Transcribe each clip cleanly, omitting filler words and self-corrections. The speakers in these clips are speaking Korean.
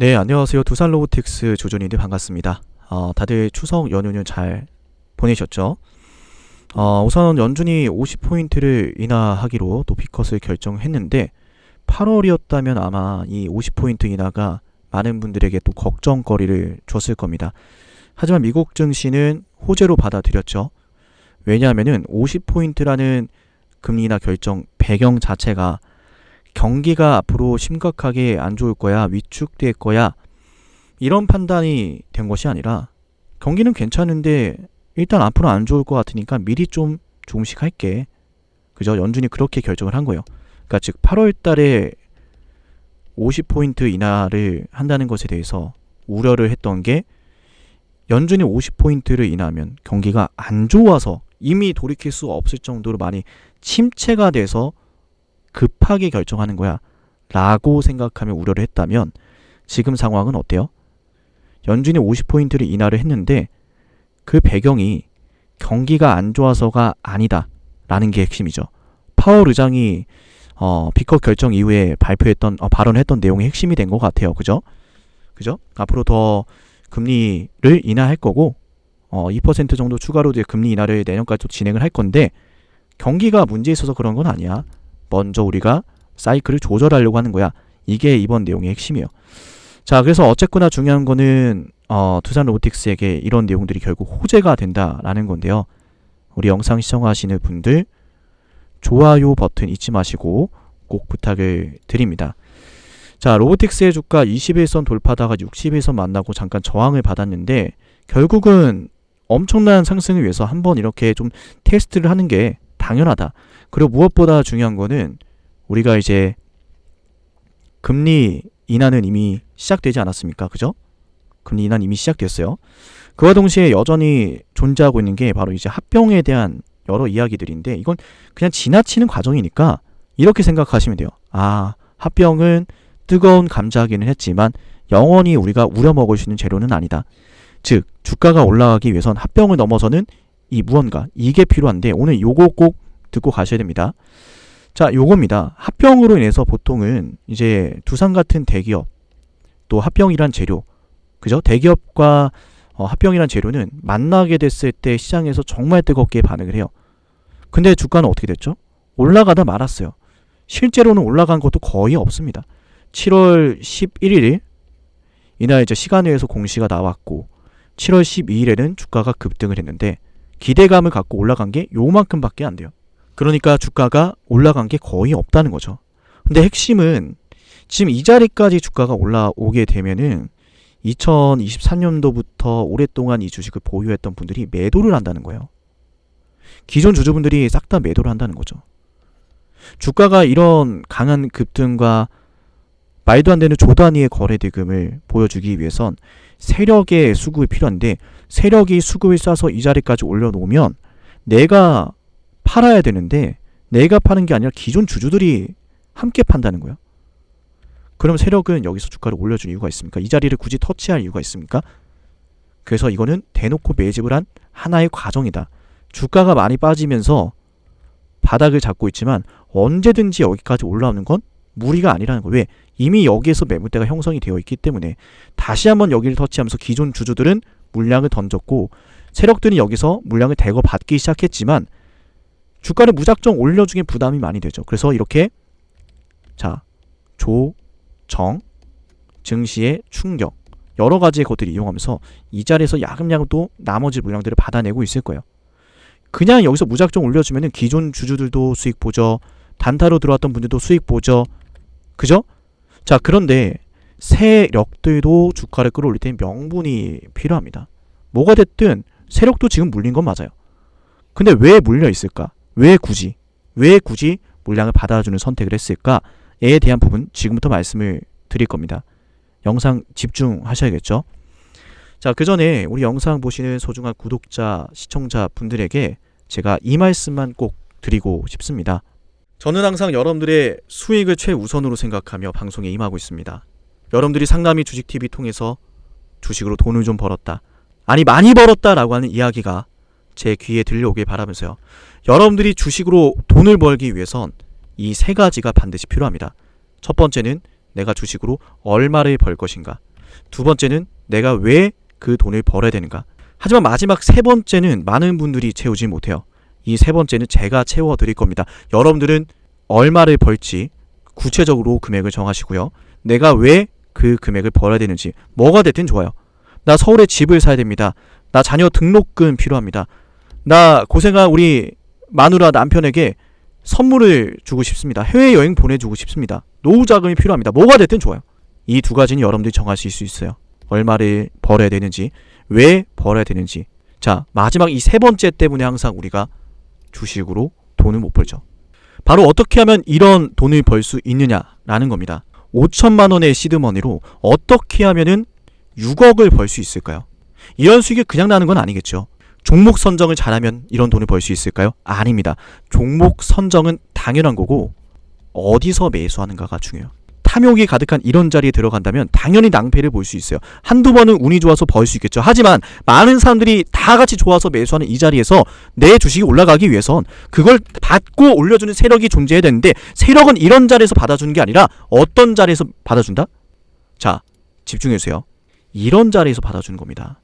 네, 안녕하세요. 두산로보틱스 조준이들 반갑습니다. 다들 추석 연휴는 잘 보내셨죠? 우선 연준이 50포인트를 인하하기로 또 피컷을 결정했는데 8월이었다면 아마 이 50포인트 인하가 많은 분들에게 또 걱정거리를 줬을 겁니다. 하지만 미국 증시는 호재로 받아들였죠. 왜냐하면은 50포인트라는 금리 인하 결정 배경 자체가 경기가 앞으로 심각하게 안 좋을 거야, 위축될 거야, 이런 판단이 된 것이 아니라 경기는 괜찮은데 일단 앞으로 안 좋을 것 같으니까 미리 좀 조금씩 할게. 그죠? 연준이 그렇게 결정을 한 거예요. 그러니까 즉 8월 달에 50포인트 인하를 한다는 것에 대해서 우려를 했던 게 연준이 50포인트를 인하하면 경기가 안 좋아서 이미 돌이킬 수 없을 정도로 많이 침체가 돼서 급하게 결정하는 거야 라고 생각하며 우려를 했다면 지금 상황은 어때요? 연준이 50포인트를 인하를 했는데 그 배경이 경기가 안 좋아서가 아니다 라는 게 핵심이죠. 파월 의장이 피컷 결정 이후에 발언했던 내용이 핵심이 된 것 같아요. 그죠? 앞으로 더 금리를 인하할 거고 2% 정도 추가로 이제 금리 인하를 내년까지 또 진행을 할 건데 경기가 문제 있어서 그런 건 아니야. 먼저 우리가 사이클을 조절하려고 하는 거야. 이게 이번 내용의 핵심이에요. 자, 그래서 어쨌거나 중요한 거는 두산 로보틱스에게 이런 내용들이 결국 호재가 된다라는 건데요. 우리 영상 시청하시는 분들 좋아요 버튼 잊지 마시고 꼭 부탁을 드립니다. 자, 로보틱스의 주가 21선 돌파다가 61선 만나고 잠깐 저항을 받았는데 결국은 엄청난 상승을 위해서 한번 이렇게 좀 테스트를 하는 게 당연하다. 그리고 무엇보다 중요한 거는 우리가 이제 금리 인하는 이미 시작되지 않았습니까? 그죠? 금리 인하는 이미 시작됐어요. 그와 동시에 여전히 존재하고 있는 게 바로 이제 합병에 대한 여러 이야기들인데 이건 그냥 지나치는 과정이니까 이렇게 생각하시면 돼요. 합병은 뜨거운 감자기는 했지만 영원히 우리가 우려먹을 수 있는 재료는 아니다. 즉 주가가 올라가기 위해선 합병을 넘어서는 이 무언가 이게 필요한데 오늘 요거 꼭 듣고 가셔야 됩니다. 자, 요겁니다. 합병으로 인해서 보통은 이제 두산 같은 대기업 또 합병이란 재료, 그죠? 대기업과 합병이란 재료는 만나게 됐을 때 시장에서 정말 뜨겁게 반응을 해요. 근데 주가는 어떻게 됐죠? 올라가다 말았어요. 실제로는 올라간 것도 거의 없습니다. 7월 11일 이날 이제 시간외에서 공시가 나왔고 7월 12일에는 주가가 급등을 했는데 기대감을 갖고 올라간 게 요만큼밖에 안 돼요. 그러니까 주가가 올라간 게 거의 없다는 거죠. 근데 핵심은 지금 이 자리까지 주가가 올라오게 되면은 2023년도부터 오랫동안 이 주식을 보유했던 분들이 매도를 한다는 거예요. 기존 주주분들이 싹 다 매도를 한다는 거죠. 주가가 이런 강한 급등과 말도 안 되는 조 단위의 거래 대금을 보여주기 위해선 세력의 수급이 필요한데 세력이 수급을 싸서 이 자리까지 올려놓으면 내가 팔아야 되는데 내가 파는 게 아니라 기존 주주들이 함께 판다는 거야. 그럼 세력은 여기서 주가를 올려줄 이유가 있습니까? 이 자리를 굳이 터치할 이유가 있습니까? 그래서 이거는 대놓고 매집을 한 하나의 과정이다. 주가가 많이 빠지면서 바닥을 잡고 있지만 언제든지 여기까지 올라오는 건 무리가 아니라는 거예요. 왜? 이미 여기에서 매물대가 형성이 되어 있기 때문에 다시 한번 여기를 터치하면서 기존 주주들은 물량을 던졌고 세력들이 여기서 물량을 대거 받기 시작했지만 주가를 무작정 올려주기엔 부담이 많이 되죠. 그래서 이렇게 조정, 증시의 충격 여러 가지의 것들을 이용하면서 이 자리에서 야금야금 또 나머지 물량들을 받아내고 있을 거예요. 그냥 여기서 무작정 올려주면 기존 주주들도 수익 보죠. 단타로 들어왔던 분들도 수익 보죠. 그죠? 자, 그런데 세력들도 주가를 끌어올릴 때 명분이 필요합니다. 뭐가 됐든 세력도 지금 물린 건 맞아요. 근데 왜 물려 있을까? 왜 굳이 물량을 받아주는 선택을 했을까에 대한 부분 지금부터 말씀을 드릴 겁니다. 영상 집중하셔야겠죠? 자, 그 전에 우리 영상 보시는 소중한 구독자, 시청자 분들에게 제가 이 말씀만 꼭 드리고 싶습니다. 저는 항상 여러분들의 수익을 최우선으로 생각하며 방송에 임하고 있습니다. 여러분들이 상남이 주식TV 통해서 주식으로 돈을 좀 벌었다. 아니 많이 벌었다 라고 하는 이야기가 제 귀에 들려오길 바라면서요. 여러분들이 주식으로 돈을 벌기 위해선 이 세 가지가 반드시 필요합니다. 첫 번째는 내가 주식으로 얼마를 벌 것인가. 두 번째는 내가 왜 그 돈을 벌어야 되는가. 하지만 마지막 세 번째는 많은 분들이 채우지 못해요. 이 세 번째는 제가 채워드릴 겁니다. 여러분들은 얼마를 벌지 구체적으로 금액을 정하시고요. 내가 왜 그 금액을 벌어야 되는지, 뭐가 됐든 좋아요. 나 서울에 집을 사야 됩니다. 나 자녀 등록금 필요합니다. 나 고생한 우리 마누라 남편에게 선물을 주고 싶습니다. 해외여행 보내주고 싶습니다. 노후 자금이 필요합니다. 뭐가 됐든 좋아요. 이 두 가지는 여러분들이 정하실 수 있어요. 얼마를 벌어야 되는지, 왜 벌어야 되는지. 자, 마지막 이 세 번째 때문에 항상 우리가 주식으로 돈을 못 벌죠. 바로 어떻게 하면 이런 돈을 벌 수 있느냐라는 겁니다. 5천만 원의 시드머니로 어떻게 하면은 6억을 벌 수 있을까요? 이런 수익이 그냥 나는 건 아니겠죠. 종목 선정을 잘하면 이런 돈을 벌 수 있을까요? 아닙니다. 종목 선정은 당연한 거고 어디서 매수하는가가 중요해요. 탐욕이 가득한 이런 자리에 들어간다면 당연히 낭패를 볼 수 있어요. 한두 번은 운이 좋아서 벌 수 있겠죠. 하지만 많은 사람들이 다 같이 좋아서 매수하는 이 자리에서 내 주식이 올라가기 위해선 그걸 받고 올려주는 세력이 존재해야 되는데, 세력은 이런 자리에서 받아주는 게 아니라 어떤 자리에서 받아준다? 자, 집중해주세요. 이런 자리에서 받아주는 겁니다.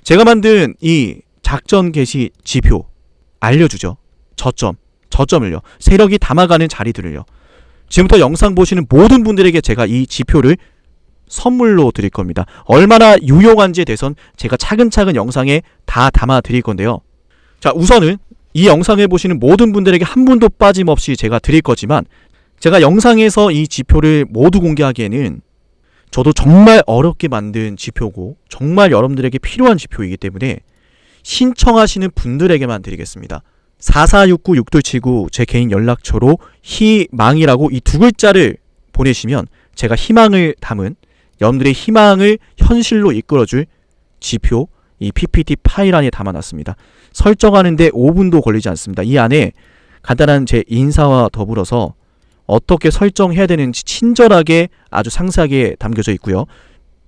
제가 만든 이 작전 개시 지표 알려주죠. 저점을요. 세력이 담아가는 자리들을요. 지금부터 영상 보시는 모든 분들에게 제가 이 지표를 선물로 드릴 겁니다. 얼마나 유용한지에 대해선 제가 차근차근 영상에 다 담아 드릴 건데요. 자, 우선은 이 영상을 보시는 모든 분들에게 한 분도 빠짐없이 제가 드릴 거지만, 제가 영상에서 이 지표를 모두 공개하기에는 저도 정말 어렵게 만든 지표고 정말 여러분들에게 필요한 지표이기 때문에 신청하시는 분들에게만 드리겠습니다. 4469-6279 제 개인 연락처로 희망이라고 이 두 글자를 보내시면 제가 희망을 담은, 여러분들의 희망을 현실로 이끌어줄 지표, 이 PPT 파일 안에 담아놨습니다. 설정하는데 5분도 걸리지 않습니다. 이 안에 간단한 제 인사와 더불어서 어떻게 설정해야 되는지 친절하게 아주 상세하게 담겨져 있고요.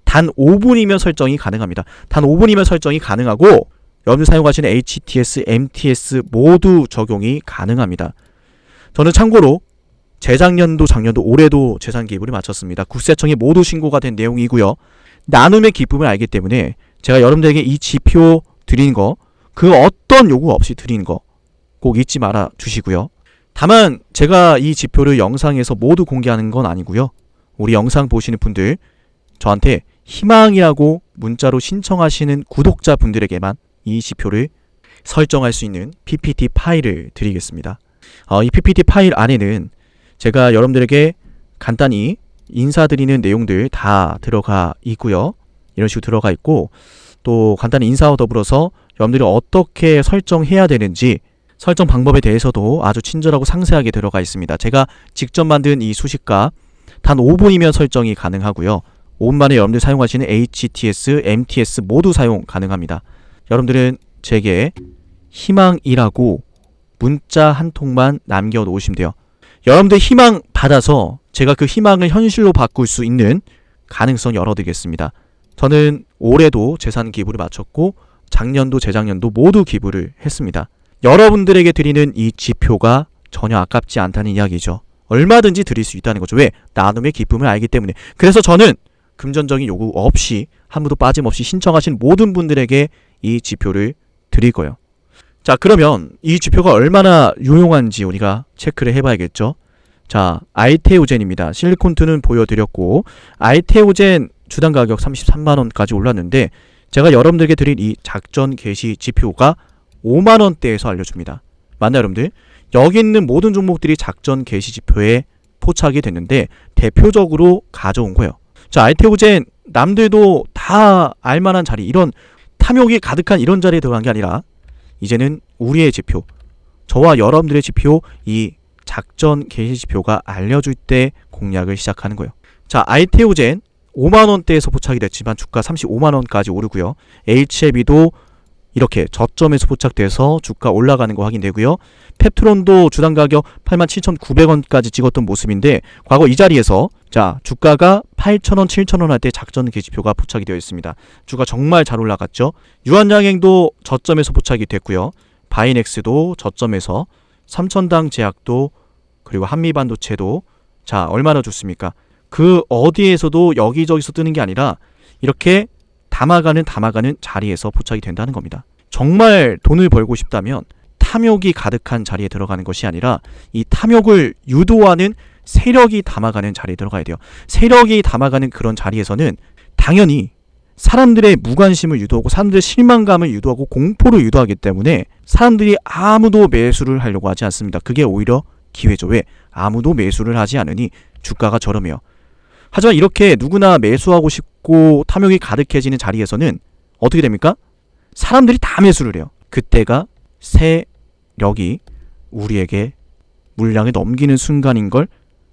단 5분이면 설정이 가능합니다. 단 5분이면 설정이 가능하고 여러분들 사용하시는 HTS, MTS 모두 적용이 가능합니다. 저는 참고로 재작년도, 작년도, 올해도 재산 기부를 마쳤습니다. 국세청에 모두 신고가 된 내용이고요. 나눔의 기쁨을 알기 때문에 제가 여러분들에게 이 지표 드리는 거, 그 어떤 요구 없이 드리는 거 꼭 잊지 말아 주시고요. 다만 제가 이 지표를 영상에서 모두 공개하는 건 아니고요. 우리 영상 보시는 분들, 저한테 희망이라고 문자로 신청하시는 구독자분들에게만 이 지표를 설정할 수 있는 PPT 파일을 드리겠습니다. 이 PPT 파일 안에는 제가 여러분들에게 간단히 인사드리는 내용들 다 들어가 있고요. 이런 식으로 들어가 있고, 또 간단히 인사와 더불어서 여러분들이 어떻게 설정해야 되는지 설정 방법에 대해서도 아주 친절하고 상세하게 들어가 있습니다. 제가 직접 만든 이 수식값 단 5분이면 설정이 가능하고요. 5분 만에 여러분들 사용하시는 HTS, MTS 모두 사용 가능합니다. 여러분들은 제게 희망이라고 문자 한 통만 남겨놓으시면 돼요. 여러분들 희망 받아서 제가 그 희망을 현실로 바꿀 수 있는 가능성 열어드리겠습니다. 저는 올해도 재산 기부를 마쳤고 작년도 재작년도 모두 기부를 했습니다. 여러분들에게 드리는 이 지표가 전혀 아깝지 않다는 이야기죠. 얼마든지 드릴 수 있다는 거죠. 왜? 나눔의 기쁨을 알기 때문에. 그래서 저는 금전적인 요구 없이 한 분도 빠짐없이 신청하신 모든 분들에게 이 지표를 드릴 거예요. 자, 그러면 이 지표가 얼마나 유용한지 우리가 체크를 해봐야겠죠. 자, 알테오젠입니다. 실리콘2는 보여드렸고, 알테오젠 주당 가격 33만원까지 올랐는데, 제가 여러분들에게 드릴 이 작전 개시 지표가 5만원대에서 알려줍니다. 맞나요, 여러분들? 여기 있는 모든 종목들이 작전 개시 지표에 포착이 됐는데 대표적으로 가져온 거예요. 자, 알테오젠 남들도 다 알만한 자리, 이런 탐욕이 가득한 이런 자리에 들어간 게 아니라 이제는 우리의 지표, 저와 여러분들의 지표, 이 작전 개시 지표가 알려줄 때 공략을 시작하는 거예요. 자, 알테오젠 5만원대에서 포착이 됐지만 주가 35만원까지 오르고요. HLB도 이렇게 저점에서 포착돼서 주가 올라가는 거 확인되고요. 펩트론도 주당 가격 87,900원까지 찍었던 모습인데 과거 이 자리에서 자, 주가가 8,000원, 7,000원 할 때 작전 개시표가 포착이 되어 있습니다. 주가 정말 잘 올라갔죠. 유한양행도 저점에서 포착이 됐고요. 바이넥스도 저점에서, 삼천당 제약도, 그리고 한미반도체도 자, 얼마나 좋습니까? 그 어디에서도 여기저기서 뜨는 게 아니라 이렇게 담아가는 자리에서 포착이 된다는 겁니다. 정말 돈을 벌고 싶다면 탐욕이 가득한 자리에 들어가는 것이 아니라 이 탐욕을 유도하는 세력이 담아가는 자리에 들어가야 돼요. 세력이 담아가는 그런 자리에서는 당연히 사람들의 무관심을 유도하고 사람들의 실망감을 유도하고 공포를 유도하기 때문에 사람들이 아무도 매수를 하려고 하지 않습니다. 그게 오히려 기회죠. 왜? 아무도 매수를 하지 않으니 주가가 저렴해요. 하지만 이렇게 누구나 매수하고 싶고 탐욕이 가득해지는 자리에서는 어떻게 됩니까? 사람들이 다 매수를 해요. 그때가 세력이 우리에게 물량을 넘기는 순간인 걸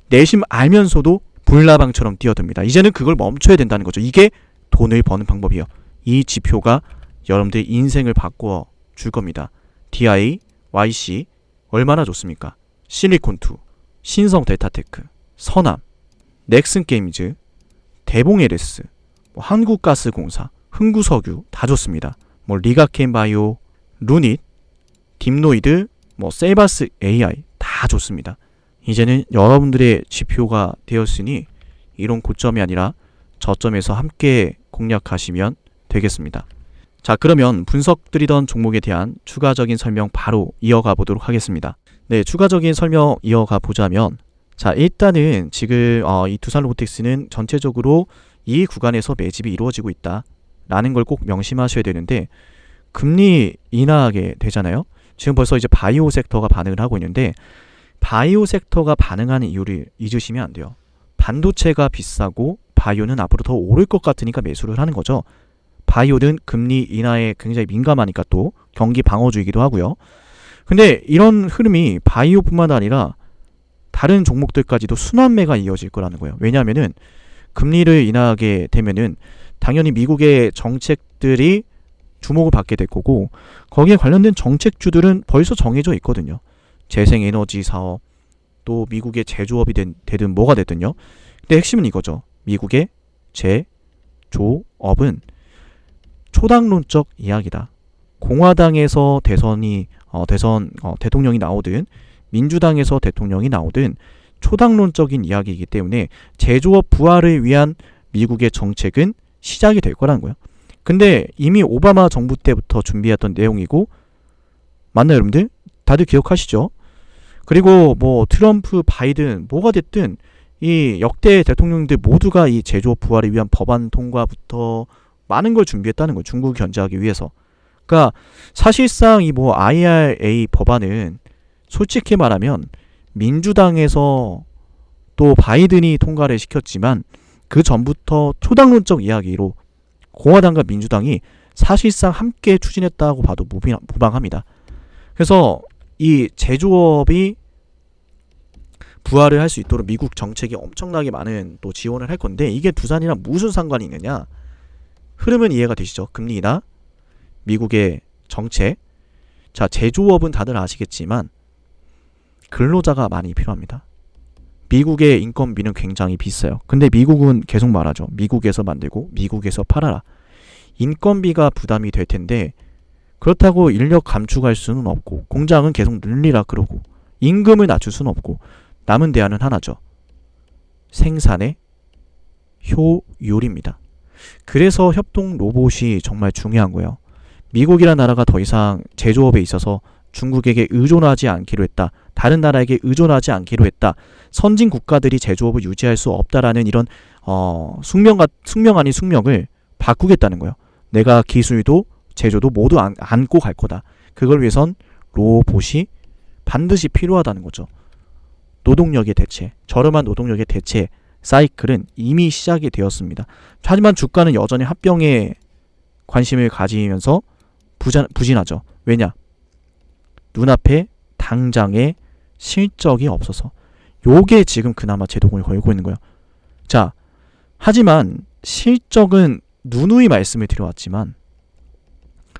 내심 알면서도 불나방처럼 뛰어듭니다. 이제는 그걸 멈춰야 된다는 거죠. 이게 돈을 버는 방법이에요. 이 지표가 여러분들의 인생을 바꿔 줄 겁니다. DI, YC 얼마나 좋습니까? 실리콘2, 신성델타테크, 선암, 넥슨게임즈, 대봉LS, 한국가스공사, 흥구석유 다 좋습니다. 리가켄바이오, 루닛, 딥노이드, 세이바스 AI 다 좋습니다. 이제는 여러분들의 지표가 되었으니 이런 고점이 아니라 저점에서 함께 공략하시면 되겠습니다. 자, 그러면 분석드리던 종목에 대한 추가적인 설명 바로 이어가 보도록 하겠습니다. 네, 추가적인 설명 이어가 보자면, 자, 일단은 지금 이 두산로보틱스는 전체적으로 이 구간에서 매집이 이루어지고 있다 라는 걸 꼭 명심하셔야 되는데, 금리 인하하게 되잖아요. 지금 벌써 이제 바이오 섹터가 반응을 하고 있는데, 바이오 섹터가 반응하는 이유를 잊으시면 안 돼요. 반도체가 비싸고 바이오는 앞으로 더 오를 것 같으니까 매수를 하는 거죠. 바이오는 금리 인하에 굉장히 민감하니까 또 경기 방어주이기도 하고요. 근데 이런 흐름이 바이오뿐만 아니라 다른 종목들까지도 순환매가 이어질 거라는 거예요. 왜냐하면은 금리를 인하하게 되면은 당연히 미국의 정책들이 주목을 받게 될 거고, 거기에 관련된 정책주들은 벌써 정해져 있거든요. 재생에너지 사업, 또 미국의 제조업이 되든 뭐가 되든요. 근데 핵심은 이거죠. 미국의 제조업은 초당론적 이야기다. 공화당에서 대통령이 나오든 민주당에서 대통령이 나오든 초당론적인 이야기이기 때문에 제조업 부활을 위한 미국의 정책은 시작이 될 거라는 거예요. 근데 이미 오바마 정부 때부터 준비했던 내용이고, 맞나요, 여러분들? 다들 기억하시죠? 그리고 트럼프, 바이든 뭐가 됐든 이 역대 대통령들 모두가 이 제조업 부활을 위한 법안 통과부터 많은 걸 준비했다는 거예요. 중국을 견제하기 위해서. 그러니까 사실상 이 IRA 법안은 솔직히 말하면 민주당에서 또 바이든이 통과를 시켰지만 그 전부터 초당론적 이야기로 공화당과 민주당이 사실상 함께 추진했다고 봐도 무방합니다. 그래서 이 제조업이 부활을 할 수 있도록 미국 정책이 엄청나게 많은 또 지원을 할 건데, 이게 두산이랑 무슨 상관이 있느냐? 흐름은 이해가 되시죠? 금리 인하, 미국의 정책. 자, 제조업은 다들 아시겠지만 근로자가 많이 필요합니다. 미국의 인건비는 굉장히 비싸요. 근데 미국은 계속 말하죠. 미국에서 만들고 미국에서 팔아라. 인건비가 부담이 될 텐데 그렇다고 인력 감축할 수는 없고, 공장은 계속 늘리라 그러고, 임금을 낮출 수는 없고, 남은 대안은 하나죠. 생산의 효율입니다. 그래서 협동 로봇이 정말 중요한 거예요. 미국이라는 나라가 더 이상 제조업에 있어서 중국에게 의존하지 않기로 했다. 다른 나라에게 의존하지 않기로 했다. 선진 국가들이 제조업을 유지할 수 없다라는 이런 숙명 아닌 숙명을 바꾸겠다는 거예요. 내가 기술도 제조도 모두 안고 갈 거다. 그걸 위해선 로봇이 반드시 필요하다는 거죠. 노동력의 대체, 저렴한 노동력의 대체 사이클은 이미 시작이 되었습니다. 하지만 주가는 여전히 합병에 관심을 가지면서 부진하죠. 왜냐? 눈앞에 당장의 실적이 없어서. 요게 지금 그나마 제동을 걸고 있는 거예요. 자, 하지만 실적은 누누이 말씀을 드려왔지만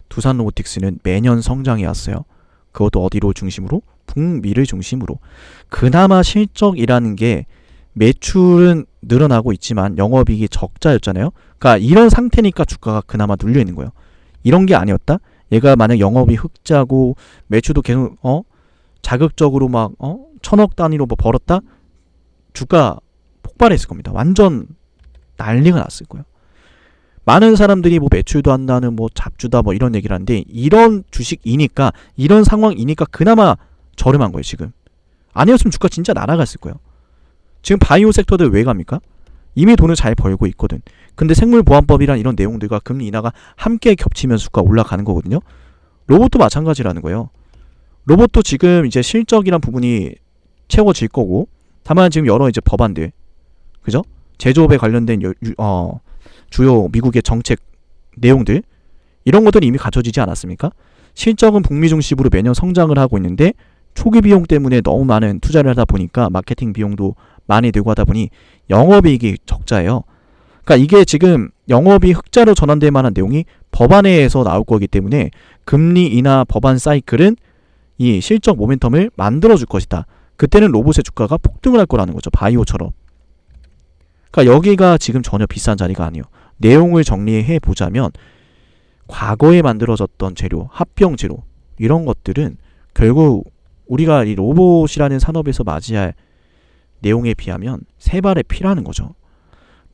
두산로보틱스는 매년 성장해 왔어요. 그것도 어디로 중심으로? 북미를 중심으로. 그나마 실적이라는 게 매출은 늘어나고 있지만 영업이익이 적자였잖아요. 그러니까 이런 상태니까 주가가 그나마 눌려 있는 거예요. 이런 게 아니었다? 얘가 만약 영업이 흑자고 매출도 계속 자극적으로 막 1000억 단위로 벌었다? 주가 폭발했을 겁니다. 완전 난리가 났을 거예요. 많은 사람들이 뭐 매출도 안 나는 뭐 잡주다 뭐 이런 얘기를 하는데 이런 주식이니까 이런 상황이니까 그나마 저렴한 거예요 지금. 아니었으면 주가 진짜 날아갔을 거예요. 지금 바이오 섹터들 왜 갑니까? 이미 돈을 잘 벌고 있거든. 근데 생물보안법이란 이런 내용들과 금리 인하가 함께 겹치면서 주가 올라가는 거거든요. 로봇도 마찬가지라는 거예요. 로봇도 지금 이제 실적이란 부분이 채워질 거고, 다만 지금 여러 이제 법안들, 그죠? 제조업에 관련된 주요 미국의 정책 내용들 이런 것들이 이미 갖춰지지 않았습니까? 실적은 북미 중심으로 매년 성장을 하고 있는데 초기 비용 때문에 너무 많은 투자를 하다 보니까 마케팅 비용도 많이 들고 하다 보니 영업이익이 적자예요. 그러니까 이게 지금 영업이 흑자로 전환될 만한 내용이 법안에서 나올 거기 때문에 금리 인하 법안 사이클은 이 실적 모멘텀을 만들어줄 것이다. 그때는 로봇의 주가가 폭등을 할 거라는 거죠. 바이오처럼. 그러니까 여기가 지금 전혀 비싼 자리가 아니에요. 내용을 정리해 보자면 과거에 만들어졌던 재료, 합병 재료 이런 것들은 결국 우리가 이 로봇이라는 산업에서 맞이할 내용에 비하면 세 발의 피라는 거죠.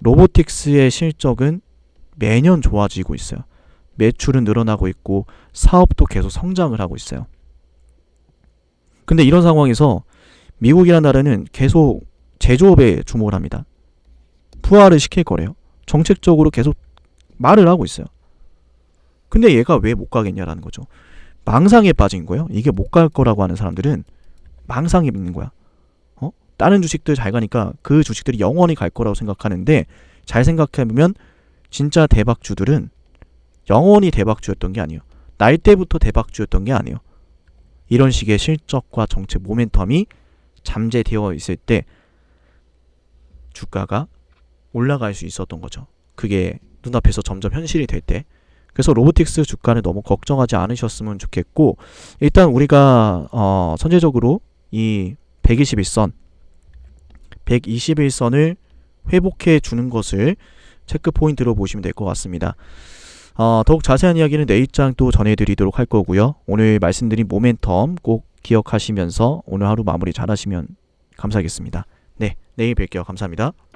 로보틱스의 실적은 매년 좋아지고 있어요. 매출은 늘어나고 있고 사업도 계속 성장을 하고 있어요. 근데 이런 상황에서 미국이라는 나라는 계속 제조업에 주목을 합니다. 부활을 시킬 거래요. 정책적으로 계속 말을 하고 있어요. 근데 얘가 왜 못 가겠냐라는 거죠. 망상에 빠진 거예요. 이게 못 갈 거라고 하는 사람들은 망상에 있는 거야. 다른 주식들 잘 가니까 그 주식들이 영원히 갈 거라고 생각하는데 잘 생각해보면 진짜 대박주들은 영원히 대박주였던 게 아니에요. 날 때부터 대박주였던 게 아니에요. 이런 식의 실적과 정책 모멘텀이 잠재되어 있을 때 주가가 올라갈 수 있었던 거죠. 그게 눈앞에서 점점 현실이 될 때. 그래서 로보틱스 주가는 너무 걱정하지 않으셨으면 좋겠고, 일단 우리가 선제적으로 이 121선 121선을 회복해 주는 것을 체크 포인트로 보시면 될 것 같습니다. 더욱 자세한 이야기는 내일장 또 전해드리도록 할 거고요. 오늘 말씀드린 모멘텀 꼭 기억하시면서 오늘 하루 마무리 잘 하시면 감사하겠습니다. 네, 내일 뵐게요. 감사합니다.